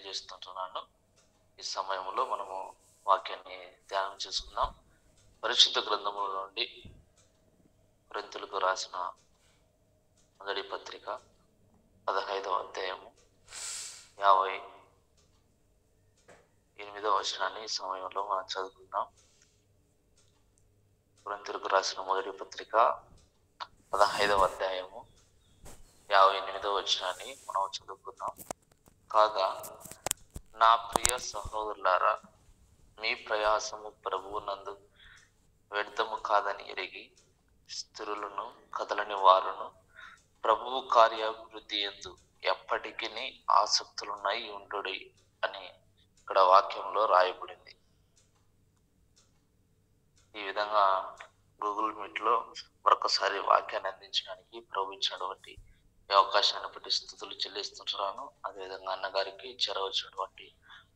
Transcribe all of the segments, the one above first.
తెలియజేస్తుంటున్నాను. ఈ సమయంలో మనము వాక్యాన్ని ధ్యానం చేసుకుందాం. పరిశుద్ధ గ్రంథముల నుండి కొరింథీయులకు రాసిన మొదటి పత్రిక 15వ అధ్యాయము 58వ వచనాన్ని ఈ సమయంలో మనం చదువుకుందాం. కొరింథీయులకు రాసిన మొదటి పత్రిక 15వ అధ్యాయము 58వ వచనాన్ని మనం చదువుకుందాం. కాగా నా ప్రియ సహోదరులారా, మీ ప్రయాసము ప్రభువునందు వ్యర్థము కాదని ఎరిగి స్థిరులను కదలని వారును ప్రభువు కార్యాభివృద్ధి యందు ఎప్పటికీ ఆసక్తులున్నాయి ఉండుడి అని ఇక్కడ వాక్యంలో రాయబడింది. ఈ విధంగా గూగుల్ మీట్ లో మరొకసారి వాక్యాన్ని అందించడానికి ప్రభు ఇచ్చినటువంటి ఈ అవకాశాన్ని బట్టి స్తుతులు చెల్లిస్తుంటున్నాను. అదేవిధంగా అన్నగారికి చేరవచ్చినటువంటి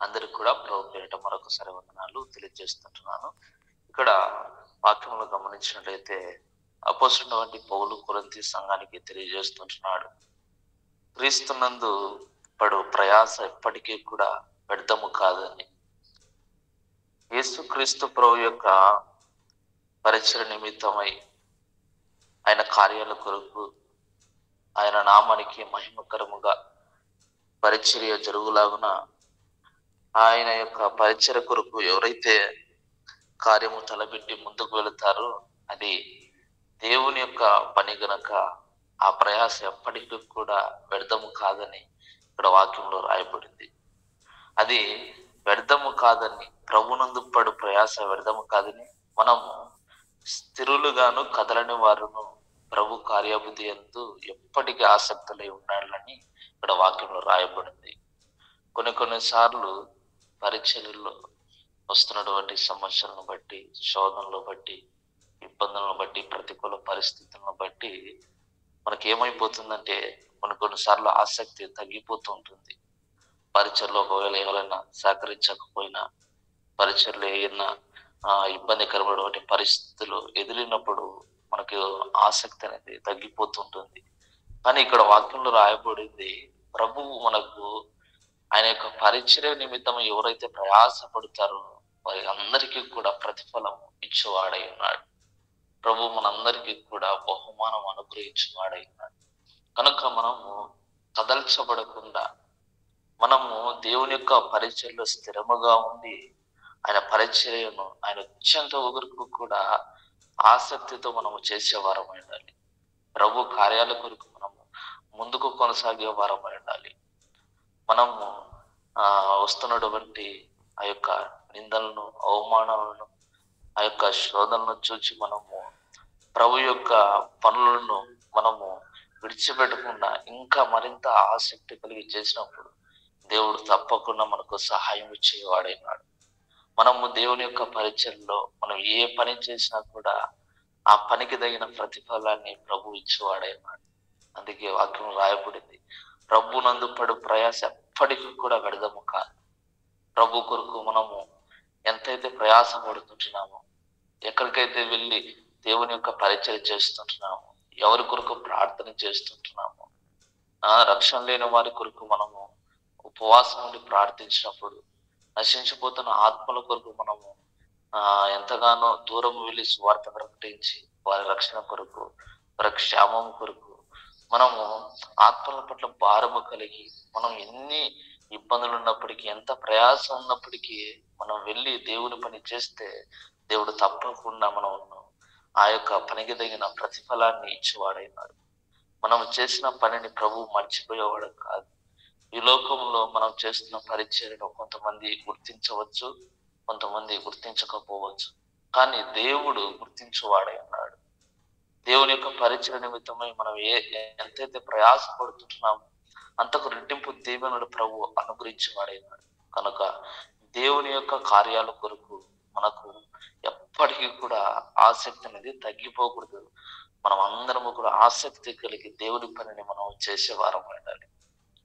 అందరికి కూడా ప్రభు పేరిట మరొకసారి వందనాలు తెలియజేస్తుంటున్నాను. ఇక్కడ వాక్యంలో గమనించినట్లయితే అపోస్తలుడైనటువంటి పౌలు కొరింథీ సంఘానికి తెలియజేస్తుంటున్నాడు, క్రీస్తునందు పడు ప్రయాస ఎప్పటికీ కూడా వ్యర్థము కాదని. యేసుక్రీస్తు ప్రభు యొక్క పరిచయ నిమిత్తమై ఆయన కార్యాల కొరకు ఆయన నామానికి మహిమకరముగా పరిచర్య జరుగులాగున ఆయన యొక్క పరిచర్య కొరకు ఎవరైతే కార్యము తలపెట్టి ముందుకు వెళతారో అది దేవుని యొక్క పని గనక ఆ ప్రయాస ఎప్పటికీ కూడా వ్యర్థము కాదని ఇక్కడ వాక్యంలో రాయబడింది. అది వ్యర్థము కాదని, ప్రభునందు పడు ప్రయాస వ్యర్థము కాదని, మనము స్థిరులుగాను కదలని వారును ప్రభు కార్యాభివృద్ధి యందు ఎప్పటికీ ఆసక్తులై ఉండాలని ఇక్కడ వాక్యంలో రాయబడింది. కొన్నిసార్లు పరిచర్యలో వస్తున్నటువంటి సమస్యలను బట్టి, శోధనలు బట్టి, ఇబ్బందులను బట్టి, ప్రతికూల పరిస్థితులను బట్టి మనకి ఏమైపోతుందంటే కొన్నిసార్లు ఆసక్తి తగ్గిపోతూ ఉంటుంది. పరిచర్లో ఒకవేళ ఎవరైనా సహకరించకపోయినా, పరిచర్లో ఏదైనా ఇబ్బందికరమైనటువంటి పరిస్థితులు ఎదిరినప్పుడు మనకు ఆసక్తి అనేది తగ్గిపోతుంటుంది. కానీ ఇక్కడ వాక్యంలో రాయబడింది, ప్రభువు మనకు ఆయన యొక్క పరిచర్య నిమిత్తం ఎవరైతే ప్రయాసపడతారో వారి అందరికీ కూడా ప్రతిఫలం ఇచ్చేవాడై ఉన్నాడు. ప్రభు మనందరికీ కూడా బహుమానం అనుగ్రహించేవాడై ఉన్నాడు. కనుక మనము కదల్చబడకుండా మనము దేవుని యొక్క పరిచర్యలో స్థిరముగా ఉండి ఆయన పరిచర్యను ఆయన వచ్చేంత వరకు కూడా ఆసక్తితో మనము చేసేవారమై ఉండాలి. ప్రభు కార్యాల కొరకు మనము ముందుకు కొనసాగే వారమై ఉండాలి. మనము వస్తున్నటువంటి ఆ యొక్క నిందలను, అవమానాలను, ఆ యొక్క శోధనలను చూచి మనము ప్రభు యొక్క పనులను మనము విడిచిపెట్టకుండా ఇంకా మరింత ఆసక్తి కలిగి చేసినప్పుడు దేవుడు తప్పకుండా మనకు సహాయం చేయవాడైనాడు. మనము దేవుని యొక్క పరిచర్యలో మనం ఏ పని చేసినా కూడా ఆ పనికి తగిన ప్రతిఫలాన్ని ప్రభు ఇచ్చేవాడైనాడు. అందుకే వాక్యం రాయబడింది, ప్రభునందు పడు ప్రయాస ఎప్పటికీ కూడా వ్యర్థము కాదు. ప్రభు కొరకు మనము ఎంతైతే ప్రయాస పడుతుంటున్నామో, ఎక్కడికైతే వెళ్ళి దేవుని యొక్క పరిచయం చేస్తుంటున్నాము, ఎవరి కొరకు ప్రార్థన చేస్తుంటున్నాము, రక్షణ లేని వారి కొరకు మనము ఉపవాసం నుండి ప్రార్థించినప్పుడు, నశించిపోతున్న ఆత్మల కొరకు మనము ఎంతగానో దూరం వెళ్ళి సువార్త ప్రకటించి వారి రక్షణ కొరకు, వారి క్షేమం కొరకు మనము ఆత్మల పట్ల భారము కలిగి, మనం ఎన్ని ఇబ్బందులు ఉన్నప్పటికీ, ఎంత ప్రయాసం ఉన్నప్పటికీ మనం వెళ్ళి దేవుని పని చేస్తే దేవుడు తప్పకుండా మనం ఆ యొక్క పనికి తగిన ప్రతిఫలాన్ని ఇచ్చేవాడైనాడు. మనం చేసిన పనిని ప్రభు మర్చిపోయేవాడు కాదు. ఈ లోకంలో మనం చేస్తున్న పరిచర్యను కొంతమంది గుర్తించవచ్చు, కొంతమంది గుర్తించకపోవచ్చు. కానీ దేవుడు గుర్తించేవాడై ఉన్నాడు. దేవుని యొక్క పరిచర్య నిమిత్తమై మనం ఎంతైతే ప్రయాసపడుతుంటున్నామో అంతకు రెట్టింపు దీవెనలు ప్రభు అనుగ్రహించేవాడైనాడు. కనుక దేవుని యొక్క కార్యాల కొరకు మనకు ఎప్పటికీ కూడా ఆసక్తి అనేది తగ్గిపోకూడదు. మనం అందరము కూడా ఆసక్తి కలిగి దేవుని పనిని మనం చేసేవారం ఉండాలి.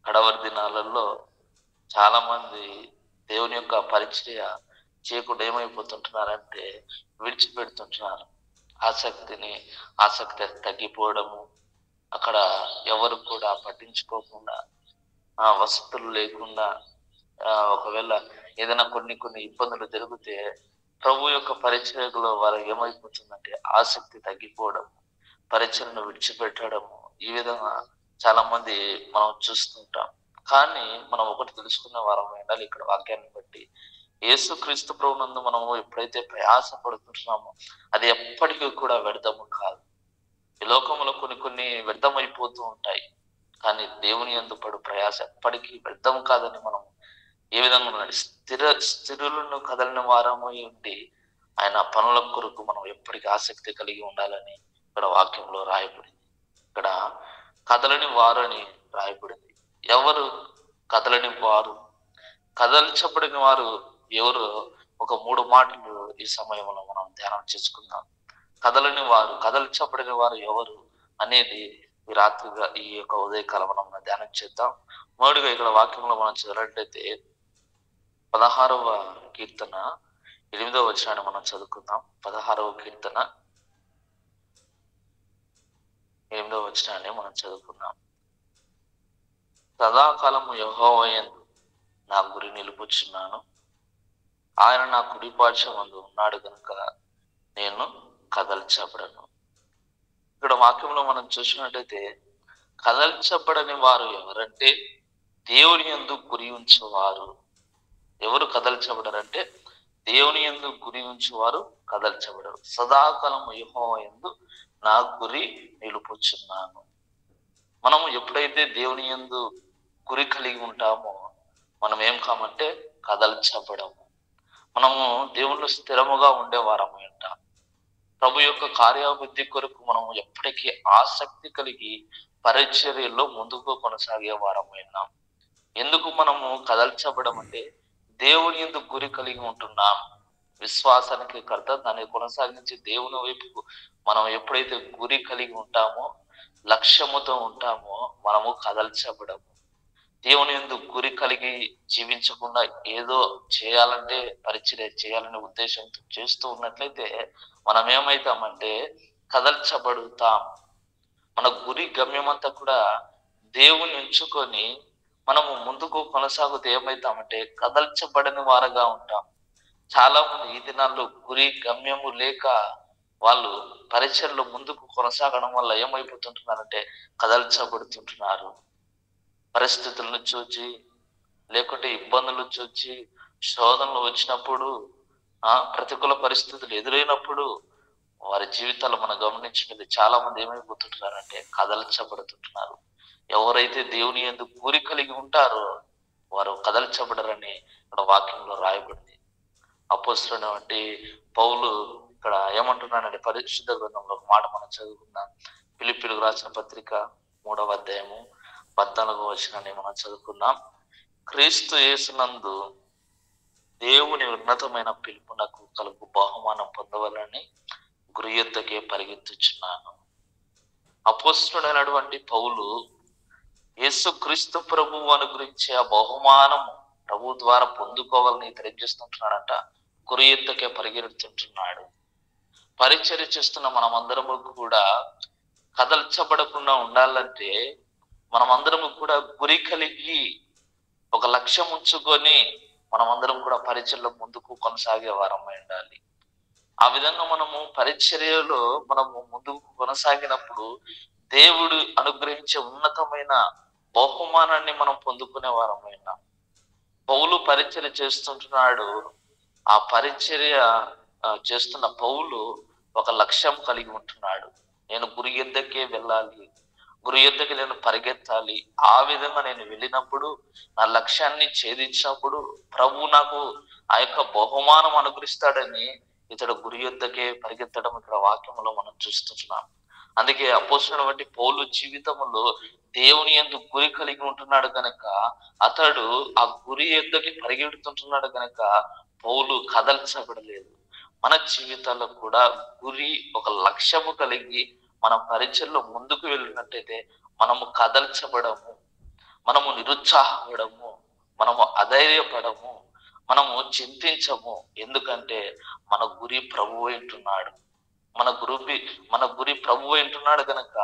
కడవరి దినాలలో చాలా మంది దేవుని యొక్క పరిచర్య చేయకుండా ఏమైపోతుంటున్నారంటే విడిచిపెడుతుంటున్నారు. ఆసక్తి తగ్గిపోవడము, అక్కడ ఎవరు కూడా పట్టించుకోకుండా, వసతులు లేకుండా ఒకవేళ ఏదైనా కొన్ని ఇబ్బందులు జరిగితే ప్రభు యొక్క పరిచర్యలో వారు ఏమైపోతుందంటే ఆసక్తి తగ్గిపోవడం, పరిచయను విడిచిపెట్టడము, ఈ విధంగా చాలా మంది మనం చూస్తుంటాం. కానీ మనం ఒకటి తెలుసుకున్న వారం ఉండాలి ఇక్కడ వాక్యాన్ని బట్టి. యేసుక్రీస్తు ప్రభునందు మనము ఎప్పుడైతే ప్రయాస పడుతుంటున్నామో అది ఎప్పటికీ కూడా వ్యర్థము కాదు. ఈ లోకంలో కొన్ని వ్యర్థమైపోతూ ఉంటాయి. కానీ దేవుని యందు పడు ప్రయాస ఎప్పటికీ వ్యర్థం కాదని మనం ఏ విధంగా ఉన్నాడు, స్థిరులను కదలని వారమై ఉండి ఆయన పనుల కొరకు మనం ఎప్పటికీ ఆసక్తి కలిగి ఉండాలని ఇక్కడ వాక్యంలో రాయబడింది. ఇక్కడ కదలని వారు అని రాయబడింది. ఎవరు కదలని వారు? కదల్చబడిన వారు ఎవరు? ఒక 3 మాటలు ఈ సమయంలో మనం ధ్యానం చేసుకుందాం. కదలని వారు, కదల్చబడిన వారు ఎవరు అనేది ఈ రాత్రిగా ఈ యొక్క ఉదయకాలం మనం ధ్యానం చేద్దాం. మొదటిగా ఇక్కడ వాక్యంలో మనం చదివినట్లయితే 16వ కీర్తన 8వ వచనాన్ని మనం చదువుకుందాం. 16వ కీర్తన 8వ వచనాన్ని మనం చదువుకుందాం. సదాకాలము యెహోవా యందు నా గురి నిలుపుచున్నాను, ఆయన నా కుడి పార్శ్వమందు ఉన్నాడు కనుక నేను కదల్చబడను. ఇక్కడ వాక్యంలో మనం చూసినట్లయితే కదల్చబడని వారు ఎవరంటే దేవుని యందు గురి ఉంచేవారు. ఎవరు కదల్చబడరంటే దేవుని యందు గురి ఉంచేవారు కదల్చబడరు. సదాకాలము యెహోవా యందు నా గురి నిలుపుచున్నాను. మనము ఎప్పుడైతే దేవుని యందు గురి కలిగి ఉంటామో మనం ఏం కామంటే కదల్చబడము. మనము దేవుళ్ళు స్థిరముగా ఉండేవారము అంట. ప్రభు యొక్క కార్యాభివృద్ధి కొరకు మనము ఎప్పటికీ ఆసక్తి కలిగి పరిచర్యలో ముందుకు కొనసాగే వారము ఉన్నాం. ఎందుకు మనము కదల్చబడమంటే దేవుని యందు గురి కలిగి ఉంటున్నాం. విశ్వాసానికి కర్త, దాన్ని కొనసాగించి దేవుని వైపుకు మనం ఎప్పుడైతే గురి కలిగి ఉంటామో, లక్ష్యముతో ఉంటామో మనము కదల్చబడము. దేవుని యందు గురి కలిగి జీవించకుండా ఏదో చేయాలంటే పరిచర్య చేయాలనే ఉద్దేశంతో చేస్తూ ఉన్నట్లయితే మనం ఏమైతామంటే కదల్చబడుతాం. మన గురి గమ్యమంతా కూడా దేవుని ఎంచుకొని మనము ముందుకు కొనసాగుతూ ఏమైతామంటే కదల్చబడని వారుగా ఉంటాం. చాలా మంది ఈ దినాల్లో గురి గమ్యము లేక వాళ్ళు పరిచర్యలో ముందుకు కొనసాగడం వల్ల ఏమైపోతుంటున్నారంటే కదల్చబడుతుంటున్నారు. పరిస్థితులను చూచి, లేకుంటే ఇబ్బందులు చూచి, శోధనలు వచ్చినప్పుడు, ప్రతికూల పరిస్థితులు ఎదురైనప్పుడు వారి జీవితాలు మనం గమనించినది చాలా మంది ఏమైపోతుంటున్నారంటే కదల్చబడుతుంటున్నారు. ఎవరైతే దేవుని యందు గురి కలిగి ఉంటారో వారు కదల్చబడరని ఇక్కడ వాక్యంలో రాయబడింది. అపోస్తలుడైన వంటి పౌలు ఇక్కడ ఏమంటున్నాడంటే పరిశుద్ధ గ్రంథంలో ఒక మాట మనం చదువుకుందాం. ఫిలిప్పీయులకు రాసిన పత్రిక 3వ అధ్యాయము 14వ వచనాన్ని మనం చదువుకుందాం. క్రీస్తు యేసునందు దేవుని ఉన్నతమైన పిలుపునకు కలుగు బహుమానం పొందవాలని గురి యొద్దకే పరిగెత్తుచున్నాను. అపోస్తలుడైనటువంటి పౌలు యేసు క్రీస్తు ప్రభువు అనుగ్రహించే ఆ బహుమానము ప్రభు ద్వారా పొందుకోవాలని తెలియజేస్తుంటున్నాడంట. గురి యొద్దకే పరిగెడుతుంటున్నాడు. పరిచర్య చేస్తున్న మనమందరము కూడా కదల్చబడకుండా ఉండాలంటే మనమందరము కూడా గురి కలిగి ఒక లక్ష్యం ఉంచుకొని మనమందరం కూడా పరిచర్యలో ముందుకు కొనసాగే వారమై ఉండాలి. ఆ విధంగా మనము పరిచర్యలో మనము ముందుకు కొనసాగినప్పుడు దేవుడు అనుగ్రహించే ఉన్నతమైన బహుమానాన్ని మనం పొందుకునే వారమై ఉన్నాం. పౌలు పరిచర్య చేస్తుంటున్నాడు. ఆ పరిచర్య చేస్తున్న పౌలు ఒక లక్ష్యం కలిగి ఉంటున్నాడు. నేను గురి యొద్దకే వెళ్ళాలి, గురి యొద్దకి నేను పరిగెత్తాలి. ఆ విధంగా నేను వెళ్ళినప్పుడు, నా లక్ష్యాన్ని ఛేదించినప్పుడు ప్రభు నాకు ఆ యొక్క బహుమానం అనుగ్రహిస్తాడని ఇతడు గురి యొద్దకే పరిగెత్తడం ఇక్కడ వాక్యంలో మనం చూస్తున్నాం. అందుకే అపోస్తలుడైన వంటి పౌలు జీవితంలో దేవుని యందు గురి కలిగి ఉంటున్నాడు కనుక అతడు ఆ గురి యొద్దకి పరిగెడుతుంటున్నాడు కనుక పౌలు కదల్చబడలేదు. మన జీవితాల్లో కూడా గురి, ఒక లక్ష్యము కలిగి మనం పరిచర్యలో ముందుకు వెళ్ళినట్టయితే మనము కదల్చబడము, మనము నిరుత్సాహపడము, మనము అధైర్యపడము, మనము చింతించము. ఎందుకంటే మన గురి ప్రభువు అంటున్నాడు. మన గురి ప్రభువు అంటున్నాడు కనుక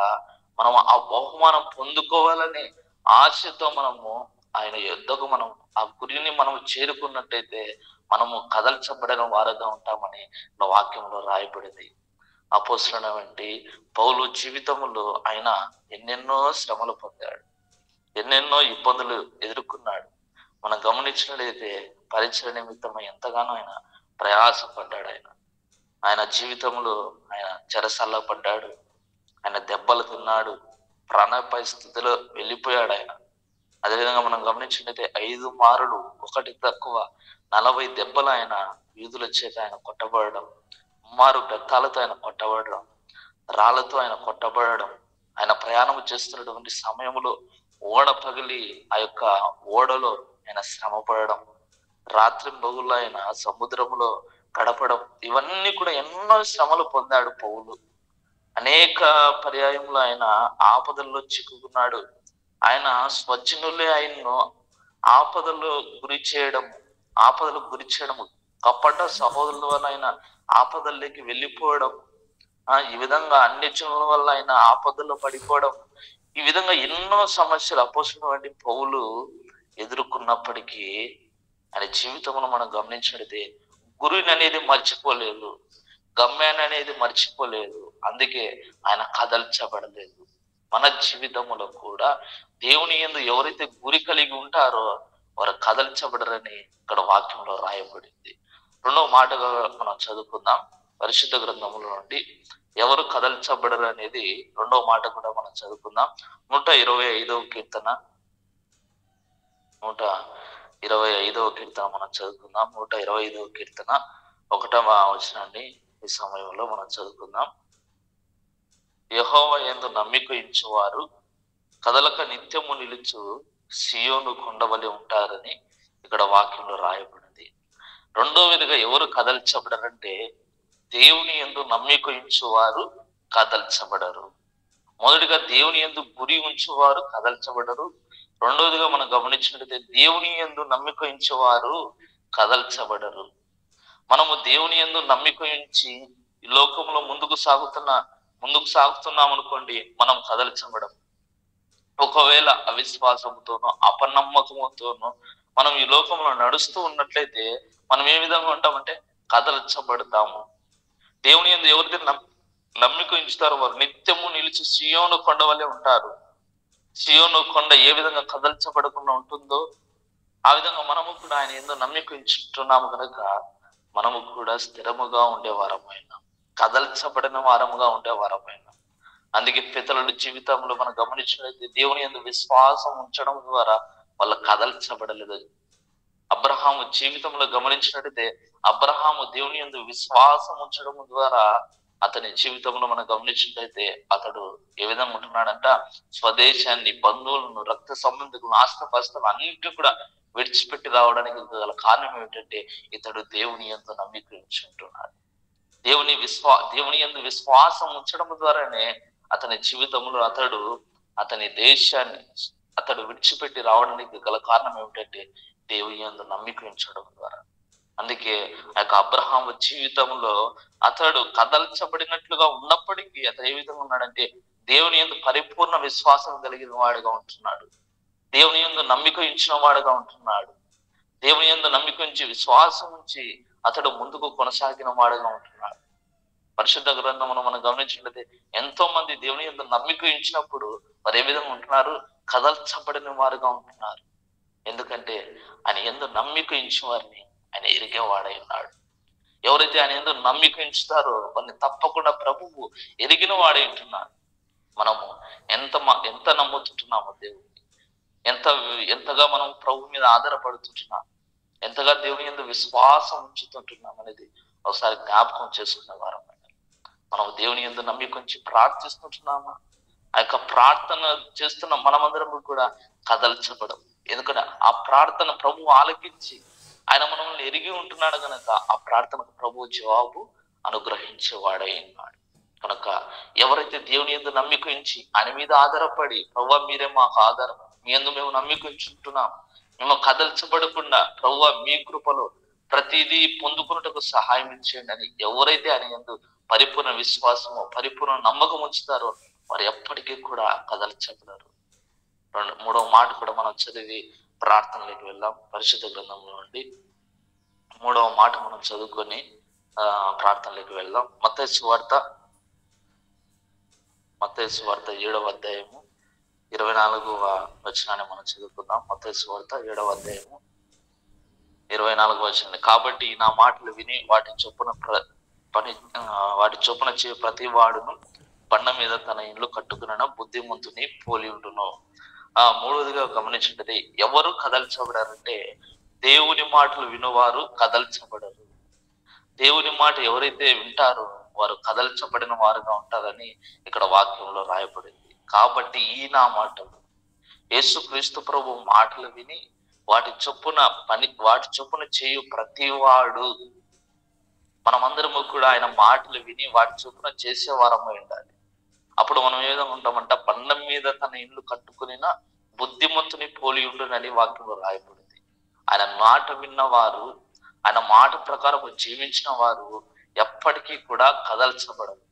మనం ఆ బహుమానం పొందుకోవాలని ఆశతో మనము ఆయన యొద్దకు మనం ఆ గురిని మనం చేరుకున్నట్టయితే మనము కదల్చబడిన వారుగా ఉంటామని వాక్యంలో రాయబడింది. అపోస్తలుడైనటువంటి పౌలు జీవితంలో ఆయన ఎన్నెన్నో శ్రమలు పొందాడు, ఎన్నెన్నో ఇబ్బందులు ఎదుర్కొన్నాడు. మనం గమనించినట్లయితే పరిచయ నిమిత్తం ఎంతగానో ఆయన ప్రయాసపడ్డాడు. ఆయన జీవితంలో ఆయన చెరసాల్లో పడ్డాడు, ఆయన దెబ్బలు తిన్నాడు, ప్రాణాపాయ స్థితిలో వెళ్ళిపోయాడు ఆయన. అదేవిధంగా మనం గమనించినట్లయితే 5 మారులు 1 తక్కువ 40 దెబ్బలు ఆయన వీధుల చేత ఆయన కొట్టబడడం, మారు బెత్తాలతో ఆయన కొట్టబడడం, రాళ్లతో ఆయన కొట్టబడడం, ఆయన ప్రయాణం చేస్తున్నటువంటి సమయంలో ఓడ పగిలి ఆ యొక్క ఓడలో ఆయన శ్రమ పడడం, రాత్రింబగుళ్ళు ఆయన సముద్రంలో గడపడం, ఇవన్నీ కూడా ఎన్నో శ్రమలు పొందాడు పౌలు. అనేక పర్యాయంలో ఆయన ఆపదల్లో చిక్కుకున్నాడు. ఆయన స్వచ్ఛనులే ఆయన్ను ఆపదలకు గురి చేయడము, కపట సహోదరుల వల్ల ఆయన ఆపదల్లోకి వెళ్ళిపోవడం, ఈ విధంగా అన్ని జనుల వల్ల ఆయన ఆపదల్లో పడిపోవడం, ఈ విధంగా ఎన్నో సమస్యలు అపోస్తలుడైన పౌలు ఎదుర్కొన్నప్పటికీ ఆయన జీవితంలో మనం గమనించినట్లయితే గురువుని అనేది మర్చిపోలేదు, గమ్యాన్ని అనేది మర్చిపోలేదు. అందుకే ఆయన కదల్చబడలేదు. మన జీవితంలో కూడా దేవుని యందు ఎవరైతే గురి కలిగి ఉంటారో వారు కదల్చబడరని ఇక్కడ వాక్యంలో రాయబడింది. రెండవ మాటగా మనం చదువుకుందాం. పరిశుద్ధ గ్రంథముల నుండి ఎవరు కదల్చబడరు అనేది రెండవ మాట కూడా మనం చదువుకుందాం. 125వ కీర్తన 125వ కీర్తన మనం చదువుకుందాం. 125వ కీర్తన 1వ వచనాన్ని ఈ సమయంలో మనం చదువుకుందాం. యెహోవా యందు నమ్మిక ఉంచువారు కదలక నిత్యము నిలుచు సియోను కొండవలె ఉంటారని ఇక్కడ వాక్యంలో రాయబడింది. రెండో విధంగా ఎవరు కదల్చబడరంటే దేవుని యందు నమ్మిక ఉంచువారు కదల్చబడరు. మొదటిగా దేవుని యందు గురి ఉంచువారు కదల్చబడరు. రెండవదిగా మనం గమనించినట్లయితే దేవుని యందు నమ్మిక ఉంచువారు కదల్చబడరు. మనము దేవుని యందు నమ్మిక ఉంచి ఈ లోకంలో ముందుకు సాగుతున్నాం అనుకోండి, మనం కదల్చబడం. ఒకవేళ అవిశ్వాసంతోనో అపనమ్మకంతోనో మనం ఈ లోకంలో నడుస్తూ ఉన్నట్లయితే మనం ఏ విధంగా ఉంటామంటే కదల్చబడతాము. దేవుని యందు ఎవరైతే నమ్మిక ఉంచుతారో వారు నిత్యము నిలిచి సియోను కొండ వల్లే ఉంటారు. సియోను కొండ ఏ విధంగా కదల్చబడకుండా ఉంటుందో ఆ విధంగా మనము కూడా ఆయన యందు నమ్మిక ఉంచుతున్నాము కనుక మనము కూడా స్థిరముగా ఉండేవారమైన, కదల్చబడిన వారముగా ఉండేవారమైన. అందుకే పితరుల జీవితంలో మనం గమనించినట్లయితే దేవుని యందు విశ్వాసం ఉంచడం ద్వారా వాళ్ళ కదల్చబడలేదు. అబ్రహాము జీవితంలో గమనించినట్లయితే అబ్రహాము దేవుని యందు విశ్వాసం ఉంచడం ద్వారా అతని జీవితంలో మనం గమనించినట్లయితే అతడు ఏ విధంగా ఉంటున్నాడంట, స్వదేశాన్ని, బంధువులను, రక్త సంబంధికులను, ఆస్తిపాస్తులను అన్నింటి కూడా విడిచిపెట్టి రావడానికి గల కారణం ఏమిటంటే ఇతడు దేవుని యందు నమ్మిక ఉంచుంటున్నాడు. దేవుని యందు విశ్వాసం ఉంచడం ద్వారానే అతని జీవితంలో అతని దేశాన్ని విడిచిపెట్టి రావడానికి గల కారణం ఏమిటంటే దేవుని యందు నమ్మిక ఉంచడం ద్వారా. అందుకే ఆ యొక్క అబ్రహాము జీవితంలో అతడు కదల్చబడినట్లుగా ఉన్నప్పటికీ అతడు ఏ విధంగా ఉన్నాడంటే దేవుని యందు పరిపూర్ణ విశ్వాసం కలిగిన వాడుగా ఉంటున్నాడు, దేవుని యందు నమ్మిక ఉంచిన వాడుగా ఉంటున్నాడు. దేవుని యందు నమ్మిక ఉంచి విశ్వాసం ఉంచి అతడు ముందుకు కొనసాగిన వాడుగా ఉంటున్నాడు. పరిశుద్ధ గ్రంథమును మనం గమనించినట్లయితే ఎంతో మంది దేవుని యందు నమ్మిక ఉంచినప్పుడు వారు ఏ విధంగా ఉంటున్నారు, కదల్చబడిన వారుగా ఉంటున్నారు. ఎందుకంటే ఆయన యందు నమ్మిక ఉంచిన వారిని ఆయన ఎరిగేవాడై ఉన్నాడు. ఎవరైతే ఆయన యందు నమ్మిక ఉంచుతారో వారిని తప్పకుండా ప్రభువు ఎరిగిన వాడై ఉంటున్నాడు. మనము ఎంత నమ్ముతుంటున్నామో దేవుడిని, ఎంతగా మనం ప్రభు మీద ఆధారపడుతుంటున్నాం, ఎంతగా దేవుని యందు విశ్వాసం ఉంచుతుంటున్నాం అనేది ఒకసారి జ్ఞాపకం చేసుకునే వారం. మనం దేవుని యందు నమ్మిక ఉంచి ప్రార్థిస్తుంటున్నామా? ఆ యొక్క ప్రార్థన చేస్తున్న మనమందరం కూడా కదల్చబడం. ఎందుకంటే ఆ ప్రార్థన ప్రభు ఆలకించి ఆయన మనల్ని ఎరిగి ఉంటున్నాడు కనుక ఆ ప్రార్థనకు ప్రభు జవాబు అనుగ్రహించేవాడై ఉన్నాడు. కనుక ఎవరైతే దేవుని యందు నమ్మిక ఉంచి ఆయన మీద ఆధారపడి ప్రభువా మీరే మాకు ఆధారం, మీ యందు మేము నమ్మిక ఉంచుంటున్నాం, మేము కదల్చబడకుండా ప్రభువా మీ కృపలో ప్రతిదీ పొందుకున్నటకు సహాయం ఇచ్చేయండి అని ఎవరైతే ఆయన యందు పరిపూర్ణ విశ్వాసము, పరిపూర్ణ నమ్మకం ఉంచుతారో వారు ఎప్పటికీ కూడా కదల్చబడరు. మూడవ మాట కూడా మనం చదివి ప్రార్థనలోకి వెళ్దాం. పరిశుద్ధ గ్రంథంలో నుండి 3వ మాట మనం చదువుకొని ప్రార్థనలోకి వెళ్దాం. మత్తయి సువార్త 7వ అధ్యాయము 24వ వచనాన్ని మనం చదువుకుందాం. మత్తయి సువార్త 7వ అధ్యాయము 24వ వచనం. కాబట్టి నా మాటలు విని వాటి చొప్పున చేయ ప్రతి వాడును బండ మీద తన ఇల్లు కట్టుకున్న బుద్ధిమంతుని పోలి ఉండును. మూడవదిగా గమనించినది, ఎవరు కదల్చబడారంటే దేవుని మాటలు వినువారు కదల్చబడరు. దేవుని మాట ఎవరైతే వింటారో వారు కదల్చబడిన వారుగా ఉంటారని ఇక్కడ వాక్యంలో రాయబడింది. కాబట్టి ఈ నా మాటలు, యేసుక్రీస్తు ప్రభు మాటలు విని వాటి చొప్పున చేయు ప్రతివాడు, మనమందరము కూడా ఆయన మాటలు విని వాటి చొప్పున చేసే వారమై ఉండాలి. అప్పుడు మనం ఏ విధంగా ఉంటామంట, బండం మీద తన ఇల్లు కట్టుకునిన బుద్ధిమంతుని పోలి ఉండునని వాక్యంలో రాయబడింది. ఆయన మాట విన్నవారు, ఆయన మాట ప్రకారం జీవించిన వారు ఎప్పటికీ కూడా కదల్చబడరు.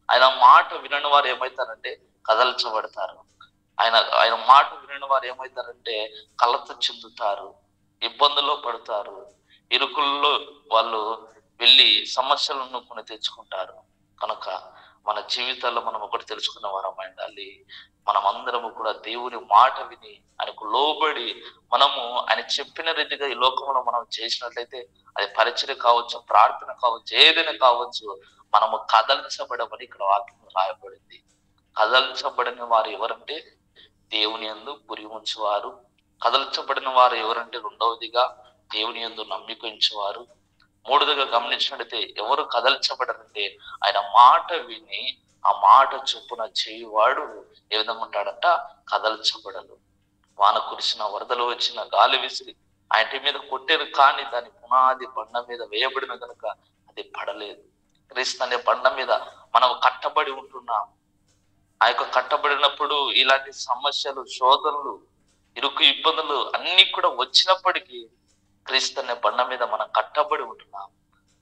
ఆయన మాట వినని వారు ఏమవుతారంటే కదల్చబడతారు. ఆయన మాట వినని వారు ఏమవుతారంటే కలత చెందుతారు, ఇబ్బందుల్లో పడతారు, ఇరుకుల్లో వాళ్ళు వెళ్ళి సమస్యలను కొని తెచ్చుకుంటారు. కనుక మన జీవితాల్లో మనం ఒకటి తెలుసుకున్న వారమై ఉండాలి. మనం అందరము కూడా దేవుని మాట విని ఆయనకు లోబడి మనము ఆయన చెప్పిన రీతిగా ఈ లోకంలో మనం చేసినట్లయితే, అది పరిచర్య కావచ్చు, ప్రార్థన కావచ్చు, ఏదైనా కావచ్చు, మనము కదల్చబడమని ఇక్కడ వాక్యం రాయబడింది. కదల్చబడిన వారు ఎవరంటే దేవుని యందు గురి ఉంచేవారు. కదల్చబడిన వారు ఎవరంటే రెండవదిగా దేవుని యందు నమ్మిక ఉంచేవారు. మూడవదిగా గమనించినట్లయితే ఎవరు కదల్చబడరంటే ఆయన మాట విని ఆ మాట చొప్పున చేయువాడు ఏ విధంగా ఉంటాడంట, కదల్చబడరు. వాన కురిసిన, వరదలు వచ్చిన, గాలి విసిరి ఆయన మీద కొట్టేరు, కానీ దాని పునాది బండ మీద వేయబడిన కనుక అది పడలేదు. క్రీస్తు అనే బండ మీద మనం కట్టబడి ఉంటున్నాం. ఆ యొక్క కట్టబడినప్పుడు ఇలాంటి సమస్యలు, శోధనలు, ఇరుకు ఇబ్బందులు అన్ని కూడా వచ్చినప్పటికీ క్రీస్తు అనే బండ మీద మనం కట్టబడి ఉంటున్నాం.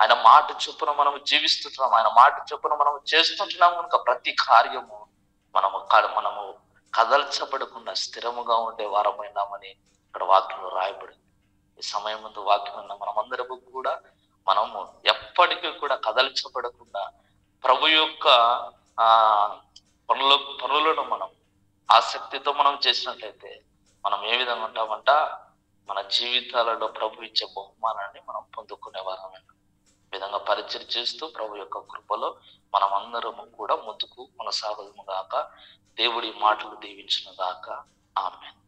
ఆయన మాట చొప్పున మనం జీవిస్తున్నాం, ఆయన మాట చొప్పున మనం చేస్తుంటున్నాం. కనుక ప్రతి కార్యము మనము కదల్చబడకుండా స్థిరముగా ఉండే వారమైనామని ఇక్కడ వాక్యంలో రాయబడింది. ఈ సమయం ముందు వాక్యం ఉన్న మనమందరము కూడా మనము ఎప్పటికీ కూడా కదల్చబడకుండా ప్రభు యొక్క పనులను మనం ఆసక్తితో మనం చేసినట్లయితే మనం ఏ విధంగా ఉంటామంట, మన జీవితాలలో ప్రభు ఇచ్చే బహుమానాన్ని మనం పొందుకునే వారమైన విధంగా పరిచయం చేస్తూ ప్రభు యొక్క కృపలో మనం అందరము కూడా ముందుకు కొనసాగదుము గాక. దేవుడి మాటలు దీవించును గాక. ఆమేన్.